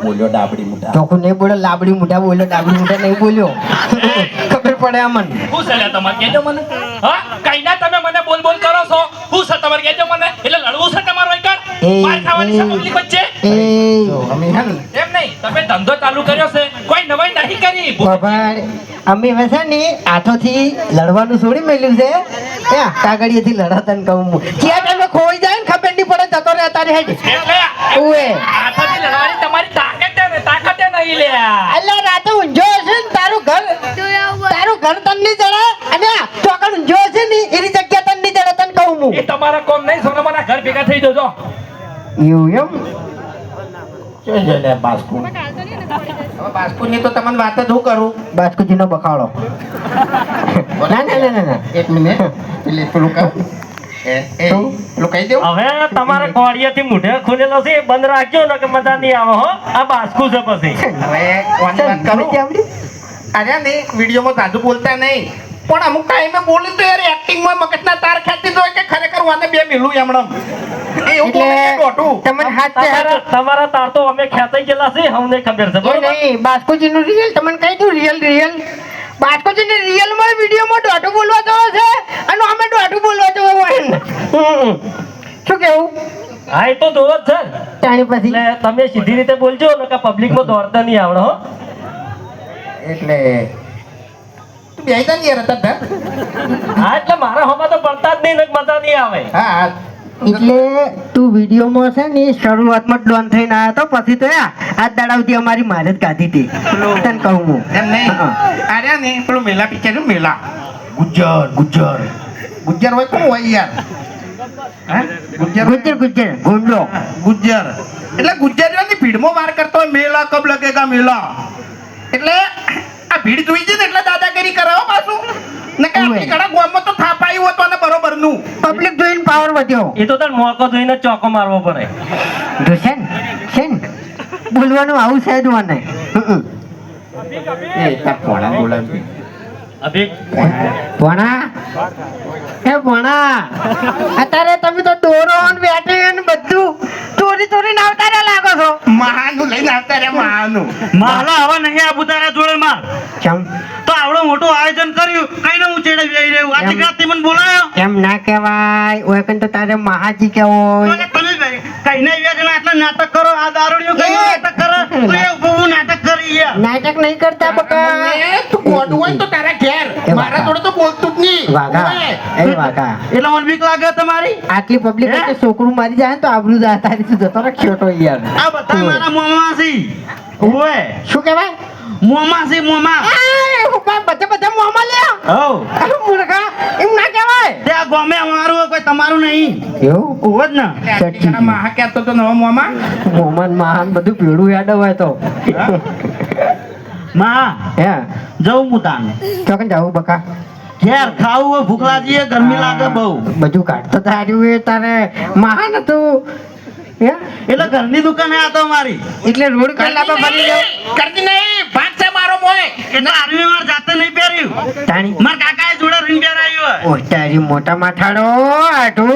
બોલ્યો ડાબડી મુઠા. ચોખ્ખું નહીં બોલ્યો, લાબડી મુઠા બોલ્યો, ડાબડી મુઠા નહીં બોલ્યો. ખબર પડે અમને. શું છે તમારે કહેજો મને. હા કઈ ના તમે મને બોલ બોલ કરો છો. શું છે તમારે કહેજો મને. એટલે લડવું છે તમારો એકર. માર ખાવાની છે પબ્લિક વચ્ચે. અમે હે ને એમ નહીં તમે ધંધો ચાલુ કર્યો છે કોઈ નવાઈ નહીં કરી. બાબા અમે વસે ને હાથોથી લડવાનું છોડી મેલ્યું છે. એ કાગળિયેથી લડાતા ને કહું ક્યાં તમે ખોઈ જાય ને ખબર નહીં પડે જતો રહે તારે હેડ. એટલે ઓએ હાથોથી લડવાની તમારી તાકાત છે ને તાકાતે નહીં લ્યા. અલ્લા રાતે ઊંઝો હશે ને તારું ઘર તન નહીં જડે અને ચોકડ ઊંઝો હશે ને એની જગ્યા તન નહીં જડે તને કહું હું. એ તમારા કોમ નહીં સોના મારા ઘર ભેગા થઈ જજો. એવું એમ શું છે લે બાસ્કુ? હવે બાસ્કુની તો તમને વાત જ હું કરું. બાસ્કુજીનો બખાડો. ના ના ના ના એક મિનિટ એટલે પેલું કહું પેલું કહી દઉં. હવે તમારે કોળિયાથી મૂઢે ખુલેલો છે એ બંધ રાખજો ને કે મજા નહીં આવે હો. આ બાસ્કુ છે પછી. હવે કોની વાત કરું? અરે નહીં વિડીયોમાં સાદું બોલતા નહીં પણ અમુક ટાઈમે બોલી તો યાર એક્ટિંગમાં મગજના તાર ખેંચી દો કે ખરેખર વાને બે મિલું એમણમ એવું બોલે છે ડોટું. તમને હાથ ચહેરા તમારા તાર તો અમે ખેંચાઈ ગયેલા છે અમને ખબર છે બરોબર. નહીં બાસ્કુજીનું રિયલ તમને કહી દઉં રિયલ બાસ્કુજીને રિયલમાં વિડીયોમાં દોઢું બોલવા જવો છે અને અમે દોઢું બોલવા જવો હોય શું કેવું હા એ તો જોવો જ છે તાણી પછી એટલે તમે સીધી રીતે બોલજો ને કે પબ્લિકમાં દોડતા નહીં આવડે હો. એટલે તું બે તા યાર હતા હા એટલે મારા હોમાં તો પડતા જ નહીં ને મજા નહીં આવે. હા હા એટલે તું વિડીયોમાં છે ને શરૂઆતમાં ડોન થઈને આવ્યો તો પછી તો આ દાડાવથી અમારી મારે જ કાઢી હતી તને કહું હું એમ નહીં અરે નહીં પેલું મેલા પિક્ચર નું મેલા ગુજ્જર હોય કોણ હોય યાર હા ગુજ્જર ગુંડો ગુજ્જર એટલે ગુજ્જરીઓની ભીડમાં વાર કરતો હોય મેલા કબ લગેગા મેલા એટલે આ ભીડ જોઈ છે ને એટલે દાદાગીરી કરાવો પાછું ને કે આટલી કડા ગામમાં તો થાપાયું હતું અને બરોબર નું પબ્લિક જોઈને પાવર વધ્યો એ તો તાર મોકો જોઈને ચોકો મારવો પડે. જોશે ને બોલવાનું આવું છે જ મને એ તાર પોણા બોલાવી. અભી ભણા અત્યારે તમે તો દોરો ને બેટરી ને બધું ચોરી આવતા રહ્યા લાગો છો. મહાનું લઈને આવતા રહ્યા મહાનું માલા હવે નહીં આબુ તારા જોડે માર. કેમ તો આવડો મોટું આયોજન કર્યું કઈને હું ચેડે આવી રહ્યું આ ચીકરાથી મને બોલાયો. એમ ના કહેવાય ઓય કન તો તારે મહાજી કેવો હોય. કઈને વેગના આટલા નાટક કરો આ દારૂડિયો કઈ નાટક કરે તો એ બહુ નાટક કરી યાર. નાટક નહીં કરતા બકા તું ગોડું હોય તો તારા ઘેર મારા જોડે તો બોલતું જ નહીં વાઘા એટલે મને બીક લાગે તમારી. આટલી પબ્લિક વચ્ચે છોકરું મારી જાય ને તો આબરૂ જાય તારી તું જતો રહે ખોટો યાર. આ બધા મારા મોમાં છે. ઓએ શું કહેવાય મોમાં છે મોમાં. બધા મોમાં લે હો મૂર્ખા એમ ના કહેવાય. તે આ ગમે અમારું હોય, કોઈ તમારું નહીં. એવું ઓવ જ ને. મહા કહેતો તો નવો મોમાં મોમન મહાન બધું પીળું યાદ હોય તો માં હે જવું હું તાને ચોકન જાવું બકા ઘેર ખાવું હોય ભૂખ લાગી ગરમી લાગે બહુ બધું કાઢતો તાર્યું એ તારે મહાન હતું હે એટલે ઘરની દુકાને આ તો મારી એટલે રોડ કલાક ભરી જાવ કરતી નહીં ભાગ છે મારો મોય એટલે આર્મી માર જાતે નહીં પહેર્યું. તાણી માર કાકાએ જોડે રીન પહેરાયું હોય. ઓ તારી મોટા માથાડો આટો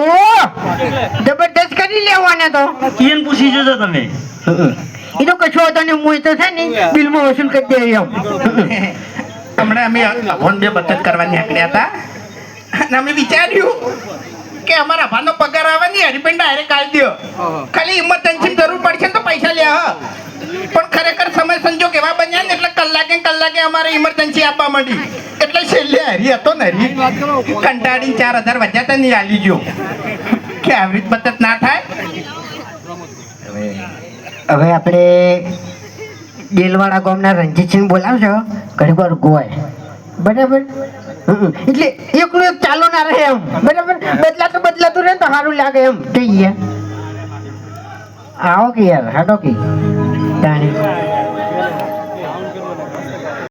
જબરદસ્ત કરી લેવાને તો ઈયન પૂછી જોજો તમે. એ તો કશો હતો ને હું તો છે ને બિલમાં વસૂલ કરી દે એમ હમણાં અમે ફોન બે બચત કરવા નીકળ્યા હતા અને અમે વિચાર્યું કે અમારા ભાનો પગાર આવે ને હરિપેન ડાયરેક્ટ કાઢી દો ખાલી ઇમરજન્સી જરૂર પડશે ને તો પૈસા લે પણ ખરેખર સમય સંજોગ એવા બન્યા ને એટલે કલાકે અમારે ઇમરજન્સી આપવા માંડી એટલે છેલ્લે હરી હતો ને હરી કંટાળીને 4000 વધ્યા હતા ને આલી ગયો કે આવી રીત બચત ના થાય. હવે આપણે ડેલવાડા ગામના રણજીતસિંહ બોલાવજો ઘણી વાર ગોય બરાબર એટલે એકલું એક ચાલુ ના રહે એમ બરાબર બદલાતું રહે તો સારું લાગે એમ કહીએ આવો કે યાર હાડો કે તાણી